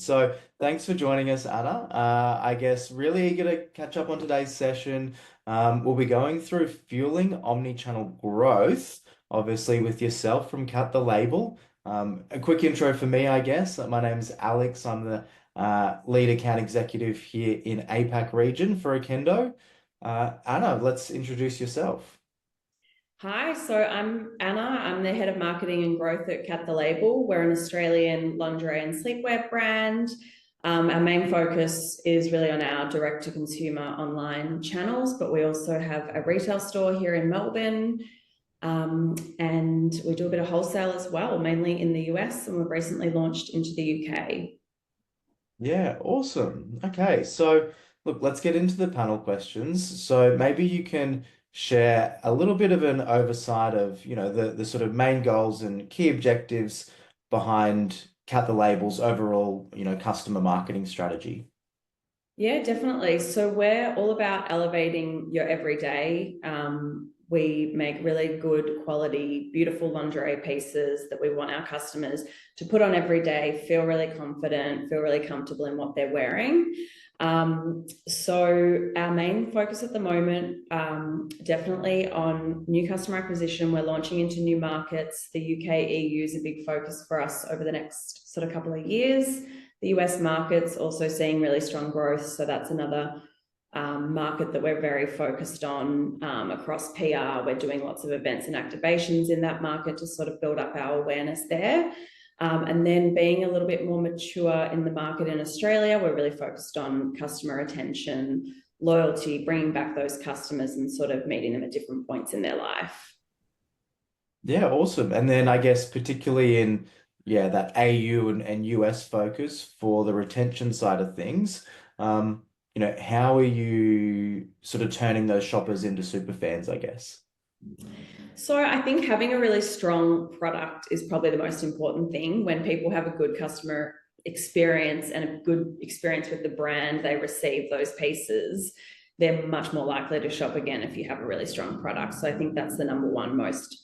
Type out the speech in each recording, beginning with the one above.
So thanks for joining us, Anna. I guess really eager to catch up on today's session. We'll be going through fueling omni-channel growth, obviously with yourself from Cut the Label. A quick intro for me, I guess. My name's Alex. I'm the lead account executive here in APAC region for Akendo. Anna, let's introduce yourself. Hi, so I'm Anna. I'm the head of marketing and growth at Cat the Label. We're an Australian lingerie and sleepwear brand. Our main focus is really on our direct to consumer online channels, but we also have a retail store here in Melbourne. And we do a bit of wholesale as well, mainly in the US, and we've recently launched into the UK. Yeah, awesome. Okay, so look, let's get into the panel questions. So maybe you can share a little bit of an oversight of, the sort of main goals and key objectives behind Cat the Label's overall, customer marketing strategy. Yeah, definitely. So we're all about elevating your everyday. We make really good quality, beautiful lingerie pieces that we want our customers to put on every day, feel really confident, feel really comfortable in what they're wearing. So our main focus at the moment, definitely on new customer acquisition. We're launching into new markets. The UK, EU is a big focus for us over the next sort of couple of years. The US market's also seeing really strong growth, so that's another market that we're very focused on across PR. We're doing lots of events and activations in that market to sort of build up our awareness there. And then being a little bit more mature in the market in Australia, we're really focused on customer retention, loyalty, bringing back those customers and sort of meeting them at different points in their life. Yeah, awesome. And then I guess particularly in, yeah, that AU and US focus for the retention side of things, how are you sort of turning those shoppers into super fans, I guess? So I think having a really strong product is probably the most important thing. When people have a good customer experience and a good experience with the brand they receive those pieces, they're much more likely to shop again if you have a really strong product. So I think that's the number one most,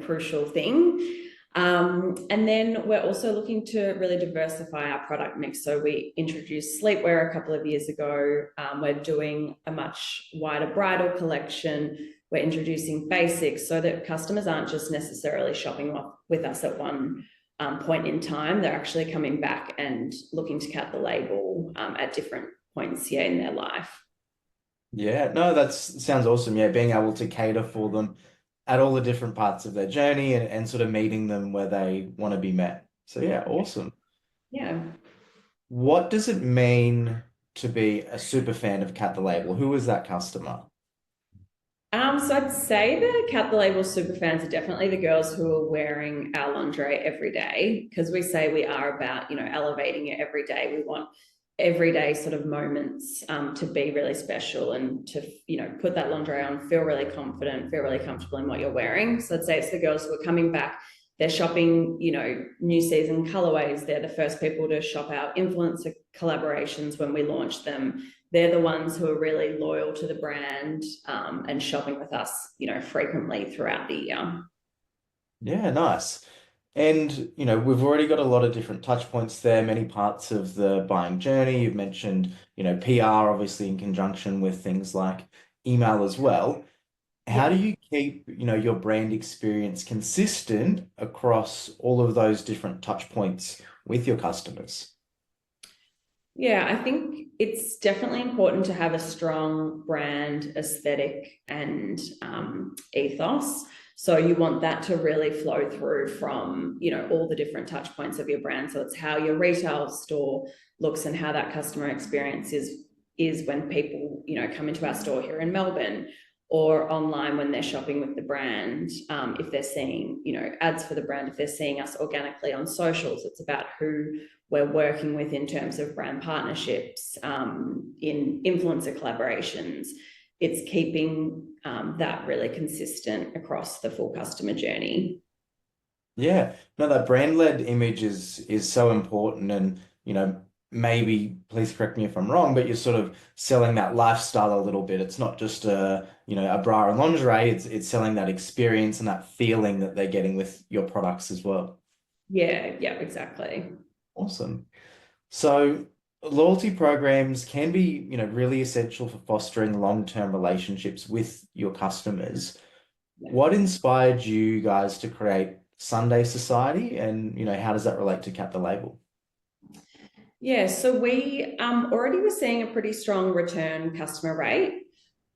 crucial thing. And then we're also looking to really diversify our product mix. So we introduced sleepwear a couple of years ago. We're doing a much wider bridal collection. We're introducing basics so that customers aren't just necessarily shopping with us at one point in time. They're actually coming back and looking to cut the label at different points, yeah, in their life. Yeah, no, that sounds awesome. Yeah, being able to cater for them at all the different parts of their journey and sort of meeting them where they want to be met. So yeah, awesome. Yeah. What does it mean to be a super fan of Cat the Label? Who is that customer? So I'd say the Cat the Label super fans are definitely the girls who are wearing our lingerie every day because we say we are about, elevating it every day. We want everyday sort of moments to be really special and to, put that lingerie on, feel really confident, feel really comfortable in what you're wearing. So I'd say it's the girls who are coming back. They're shopping, new season colorways. They're the first people to shop our influencer collaborations when we launch them. They're the ones who are really loyal to the brand and shopping with us, frequently throughout the year. Yeah, nice. And, we've already got a lot of different touch points there, many parts of the buying journey. You've mentioned, PR, obviously in conjunction with things like email as well. How Yeah. do you keep, your brand experience consistent across all of those different touch points with your customers? Yeah, I think it's definitely important to have a strong brand aesthetic and ethos. So you want that to really flow through from, all the different touch points of your brand. So it's how your retail store looks and how that customer experience is when people, come into our store here in Melbourne or online when they're shopping with the brand. If they're seeing, ads for the brand, if they're seeing us organically on socials, it's about who we're working with in terms of brand partnerships, in influencer collaborations. It's keeping that really consistent across the full customer journey. Yeah, no, that brand-led image is so important, and maybe please correct me if I'm wrong, but you're sort of selling that lifestyle a little bit. It's not just a bra and lingerie. It's selling that experience and that feeling that they're getting with your products as well. Yeah, yeah, exactly. Awesome. So loyalty programs can be, really essential for fostering long-term relationships with your customers. What inspired you guys to create Sunday Society and, how does that relate to Cat the Label? Yeah, so we already were seeing a pretty strong return customer rate.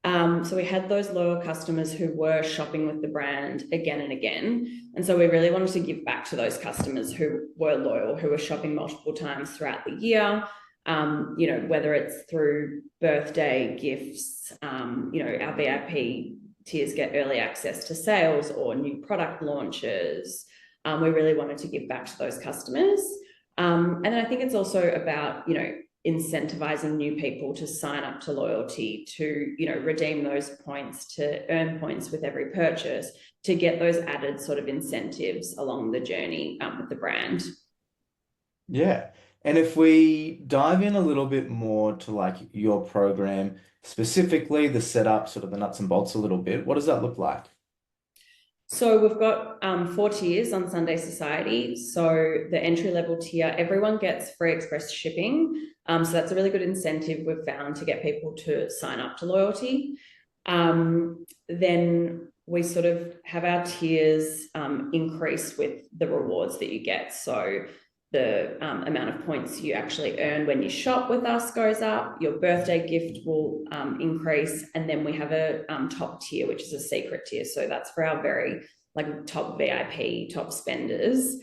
So we had those loyal customers who were shopping with the brand again and again. And so we really wanted to give back to those customers who were loyal, who were shopping multiple times throughout the year. Whether it's through birthday gifts, our VIP tiers get early access to sales or new product launches. We really wanted to give back to those customers. And then I think it's also about, incentivizing new people to sign up to loyalty, to, redeem those points, to earn points with every purchase, to get those added sort of incentives along the journey with the brand. Yeah. And if we dive in a little bit more to like your program, specifically the setup, sort of the nuts and bolts a little bit, what does that look like? So we've got 4 tiers on Sunday Society. So the entry level tier, everyone gets free express shipping. So that's a really good incentive we've found to get people to sign up to loyalty. Then we sort of have our tiers increase with the rewards that you get. So the amount of points you actually earn when you shop with us goes up. Your birthday gift will increase, and then we have a top tier, which is a secret tier. So that's for our very like top VIP, top spenders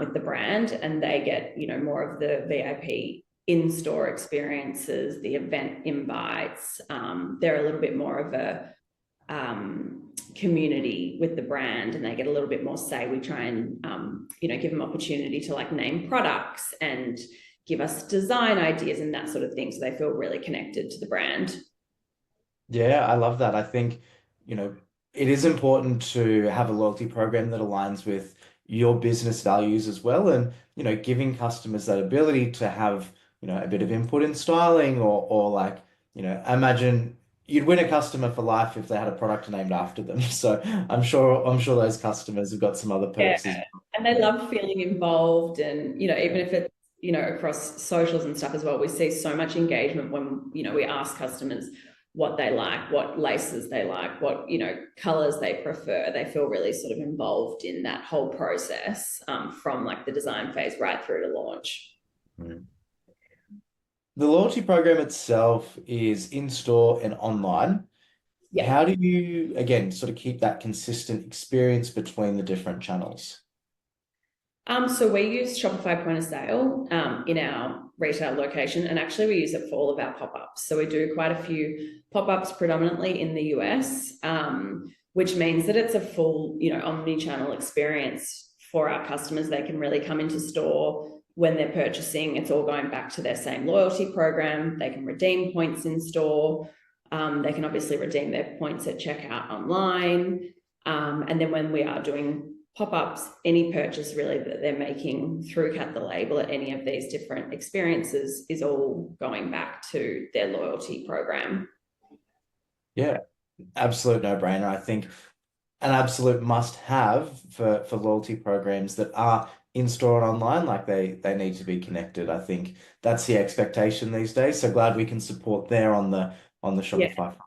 with the brand, and they get more of the VIP in-store experiences, the event invites. They're a little bit more of a community with the brand, and they get a little bit more say. We try and give them opportunity to like name products and give us design ideas and that sort of thing, so they feel really connected to the brand. Yeah, I love that. I think, it is important to have a loyalty program that aligns with your business values as well. And, giving customers that ability to have, a bit of input in styling or like, imagine you'd win a customer for life if they had a product named after them. So I'm sure those customers have got some other Yeah, perks as and they well. love feeling involved, and even if it's across socials and stuff as well, we see so much engagement when we ask customers what they like, what laces they like, what colors they prefer. They feel really sort of involved in that whole process, from like the design phase right through to launch. Yeah. The loyalty program itself is in store and online. Yeah. How do you, again, sort of keep that consistent experience between the different channels? So we use Shopify point of sale in our retail location, and actually we use it for all of our pop-ups. So we do quite a few pop-ups predominantly in the US, which means that it's a full, omni-channel experience for our customers. They can really come into store when they're purchasing. It's all going back to their same loyalty program. They can redeem points in store. They can obviously redeem their points at checkout online. And then when we are doing pop-ups, any purchase really that they're making through Cat the Label at any of these different experiences is all going back to their loyalty program. Yeah, absolute no-brainer. I think an absolute must-have for loyalty programs that are in store and online, like they need to be connected. I think that's the expectation these days. So glad we can support there on the Yeah. Shopify front.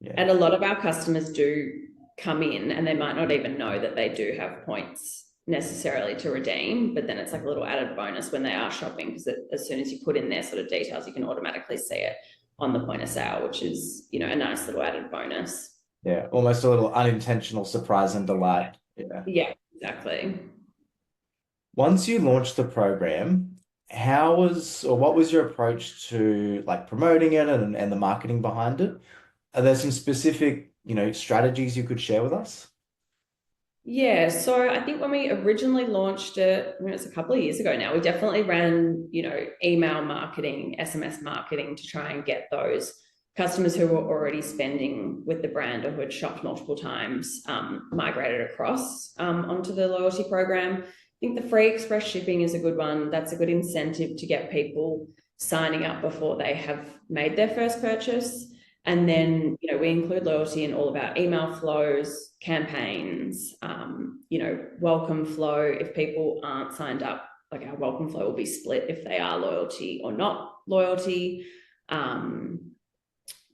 Yeah. And a lot of our customers do come in and they might not even know that they do have points necessarily to redeem, but then it's like a little added bonus when they are shopping, because as soon as you put in their sort of details, you can automatically see it on the point of sale, which is, a nice little added bonus. Yeah. Almost a little unintentional surprise and delight. Yeah. Yeah, exactly. Once you launched the program, how was or what was your approach to like promoting it and the marketing behind it? Are there some specific, strategies you could share with us? Yeah, so I think when we originally launched it, it's a couple of years ago now, we definitely ran, email marketing, SMS marketing to try and get those customers who were already spending with the brand or who had shopped multiple times migrated across onto the loyalty program. I think the free express shipping is a good one. That's a good incentive to get people signing up before they have made their first purchase. And then, we include loyalty in all of our email flows, campaigns, welcome flow. If people aren't signed up like our welcome flow will be split if they are loyalty or not loyalty.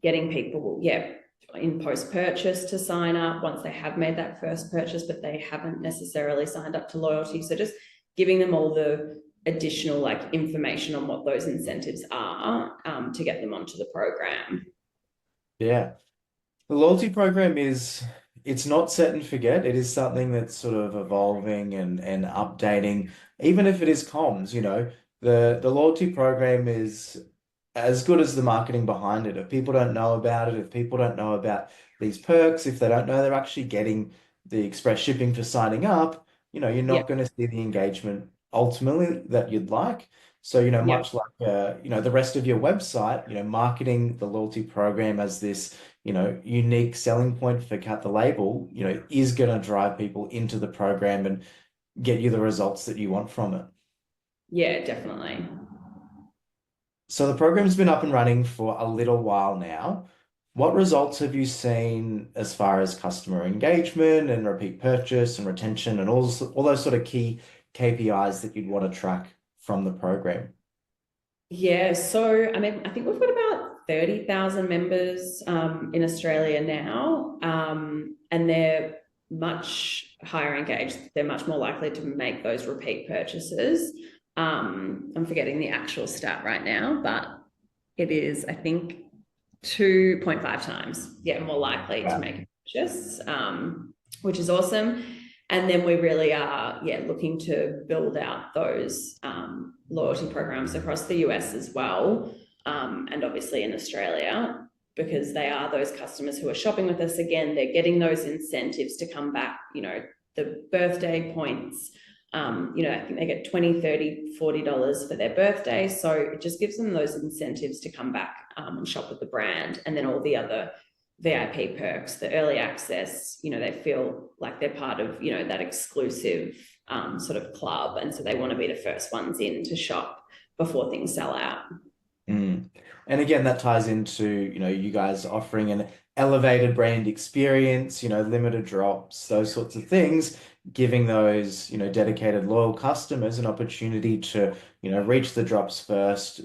Getting people, yeah, in post purchase to sign up once they have made that first purchase, but they haven't necessarily signed up to loyalty. So just giving them all the additional like information on what those incentives are to get them onto the program. Yeah. The loyalty program it's not set and forget. It is something that's sort of evolving and updating, even if it is comms, the loyalty program is as good as the marketing behind it. If people don't know about it, if people don't know about these perks, if they don't know they're actually getting the express shipping for signing up, you're Yeah. not going to see the engagement ultimately that you'd like. So, Yeah. much like the rest of your website, marketing the loyalty program as this, unique selling point for Cat the Label, is going to drive people into the program and get you the results that you want from it. Yeah, definitely. So the program's been up and running for a little while now. What results have you seen as far as customer engagement and repeat purchase and retention and all those sort of key KPIs that you'd want to track from the program? Yeah, so I mean, I think we've got about 30,000 members in Australia now, and they're much higher engaged. They're much more likely to make those repeat purchases. I'm forgetting the actual stat right now, but it is, I think, 2.5 times, yeah, more likely to Wow. make a purchase, which is awesome. And then we really are, yeah, looking to build out those loyalty programs across the US as well, and obviously in Australia, because they are those customers who are shopping with us again. They're getting those incentives to come back, the birthday points. I think they get 20, 30, $40 for their birthday. So it just gives them those incentives to come back and shop with the brand. And then all the other VIP perks, the early access, they feel like they're part of, that exclusive sort of club. And so they want to be the first ones in to shop before things sell out. Mm. And again, that ties into, you guys offering an elevated brand experience, limited drops, those sorts of things, giving those, dedicated loyal customers an opportunity to, reach the drops first,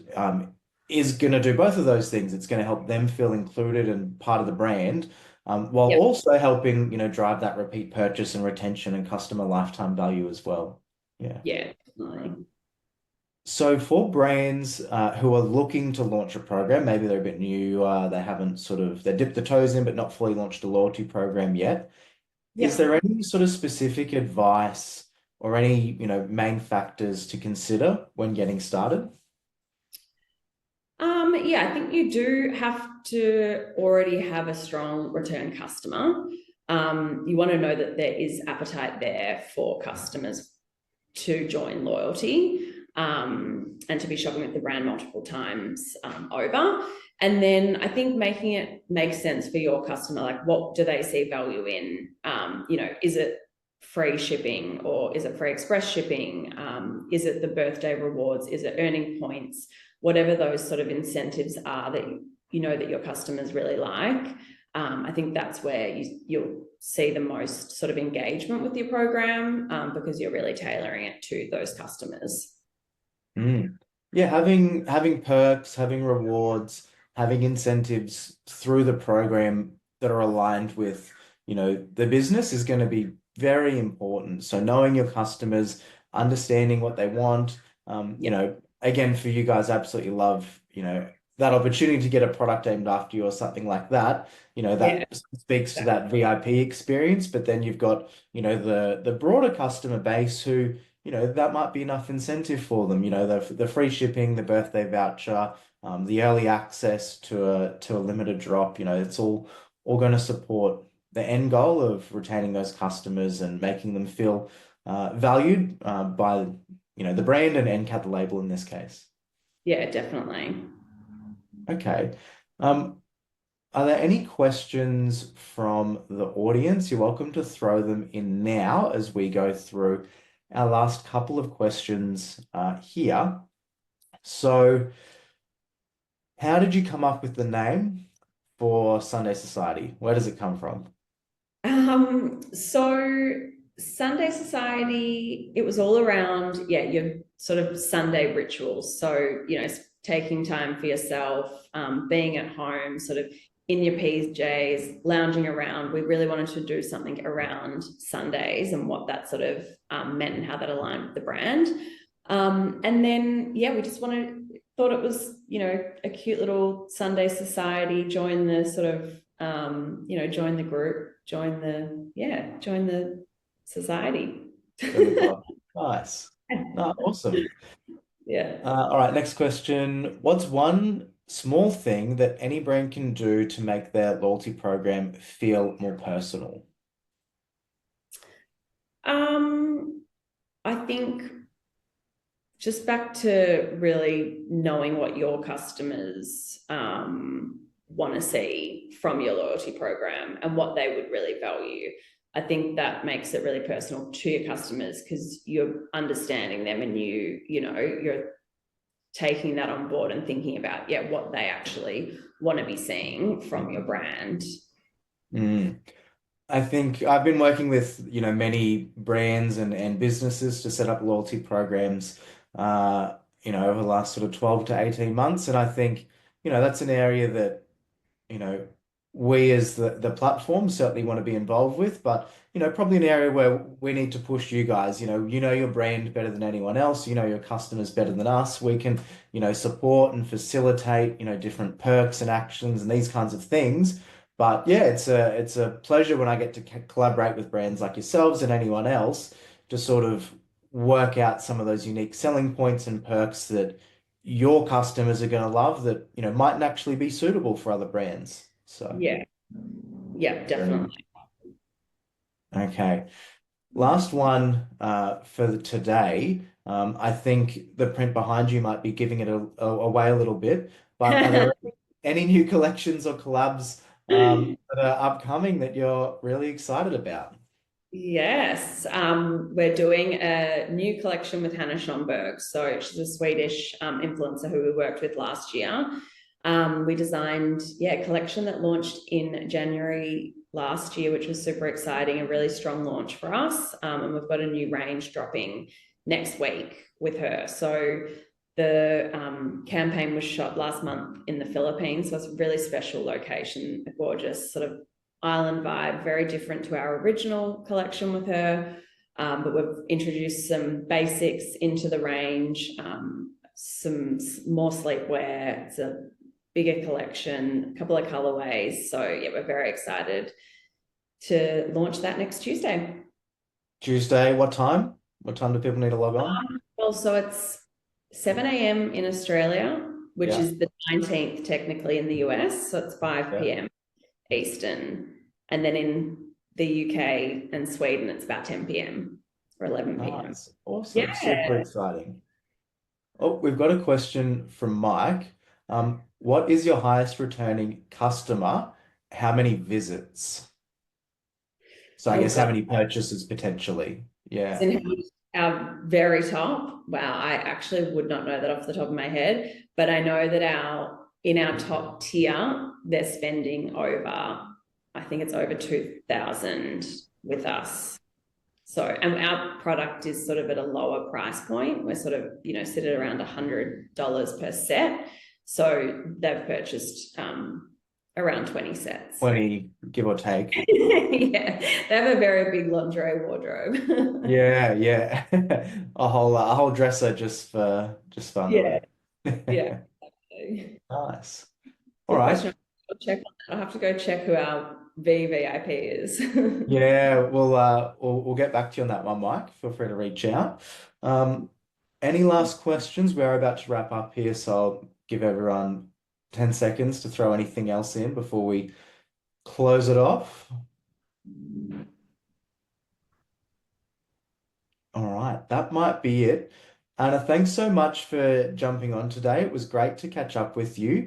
is going to do both of those things. It's going to help them feel included and part of the brand, while Yep. also helping, drive that repeat purchase and retention and customer lifetime value as well. Yeah. Yeah, definitely. So for brands who are looking to launch a program, maybe they're a bit new, they haven't they dipped the toes in but not fully launched a loyalty program yet. Is Yeah. there any sort of specific advice or any, main factors to consider when getting started? Yeah, I think you do have to already have a strong return customer. You want to know that there is appetite there for customers to join loyalty and to be shopping with the brand multiple times over. And then I think making it make sense for your customer, like what do they see value in? Is it free shipping or is it free express shipping? Is it the birthday rewards? Is it earning points? Whatever those sort of incentives are that you know that your customers really like. I think that's where you'll see the most sort of engagement with your program because you're really tailoring it to those customers. Mm. Yeah, having perks, having rewards, having incentives through the program that are aligned with, the business is going to be very important. So knowing your customers, understanding what they want, Yeah, again, for you guys, absolutely love, that opportunity to get a product named after you or something like that, yeah, that speaks to exactly. that VIP experience. But then you've got, the broader customer base who that might be enough incentive for them. The free shipping, the birthday voucher, the early access to a limited drop. It's all going to support the end goal of retaining those customers and making them feel valued by the brand and Cat the Label in this case. Yeah, definitely. Okay. Um, are there any questions from the audience? You're welcome to throw them in now as we go through our last couple of questions here. So, how did you come up with the name for Sunday Society? Where does it come from? So Sunday Society, it was all around, yeah, sort of Sunday rituals. So, taking time for yourself, being at home, sort of in your PJs, lounging around. We really wanted to do something around Sundays and what that sort of meant and how that aligned with the brand. And then, yeah, we just thought it was, a cute little Sunday society, join the sort of, join the group, join the society. Join the club. Nice. No, awesome. Yeah. All right, next question. What's one small thing that any brand can do to make their loyalty program feel more personal? Um, I think just back to really knowing what your customers want to see from your loyalty program and what they would really value. I think that makes it really personal to your customers because you're understanding them and you're taking that on board and thinking about what they actually want to be seeing from your brand. Mm. I think I've been working with, many brands and businesses to set up loyalty programs, over the last sort of 12 to 18 months. And I think, that's an area that you know, we as the platform certainly want to be involved with, but probably an area where we need to push you guys. You know your brand better than anyone else. You know your customers better than us. We can, support and facilitate, different perks and actions and these kinds of things. But yeah, it's a pleasure when I get to collaborate with brands like yourselves and anyone else to sort of work out some of those unique selling points and perks that your customers are going to love that, mightn't actually be suitable for other brands. So, Yeah, yeah, brilliant. definitely. Okay. Last one for today. I think the print behind you might be giving it away a little bit, but are there any new collections or collabs that are upcoming that you're really excited about? Yes, we're doing a new collection with Hannah Schomburg. So she's a Swedish influencer who we worked with last year. We designed, a collection that launched in January last year, which was super exciting, a really strong launch for us. And we've got a new range dropping next week with her. So the campaign was shot last month in the Philippines. So it's a really special location, a gorgeous sort of island vibe, very different to our original collection with her. But we've introduced some basics into the range, some more sleepwear. It's a bigger collection, a couple of colorways. So yeah, we're very excited to launch that next Tuesday. Tuesday, what time? What time do people need to log on? Well, so it's 7 a.m. in Australia, which Yeah. is the 19th technically in the US. So it's 5 Yeah. p.m. Eastern. And then in the UK and Sweden, it's about 10 p.m. or 11 p.m. Nice. Awesome. Super Yeah. exciting. Oh, we've got a question from Mike. What is your highest returning customer? How many visits? So I Oh, guess how God. many purchases potentially? It's Yeah. in our very top. Wow. I actually would not know that off the top of my head, but I know that in our top tier, they're spending over, I think it's over 2,000 with us. So, and our product is sort of at a lower price point. We're sort of, sit at around $100 per set. So they've purchased around 20 sets. 20, give or take. Yeah, they have a very big lingerie wardrobe. Yeah, yeah. A whole dresser just for Yeah, underwear. yeah. Nice. All Good right. question. I'll check on that. I'll have to go check who our VVIP is. Yeah, we'll get back to you on that one, Mike. Feel free to reach out. Um, any last questions? We're about to wrap up here, so I'll give everyone 10 seconds to throw anything else in before we close it off. All right, that might be it. Anna, thanks so much for jumping on today. It was great to catch up with you.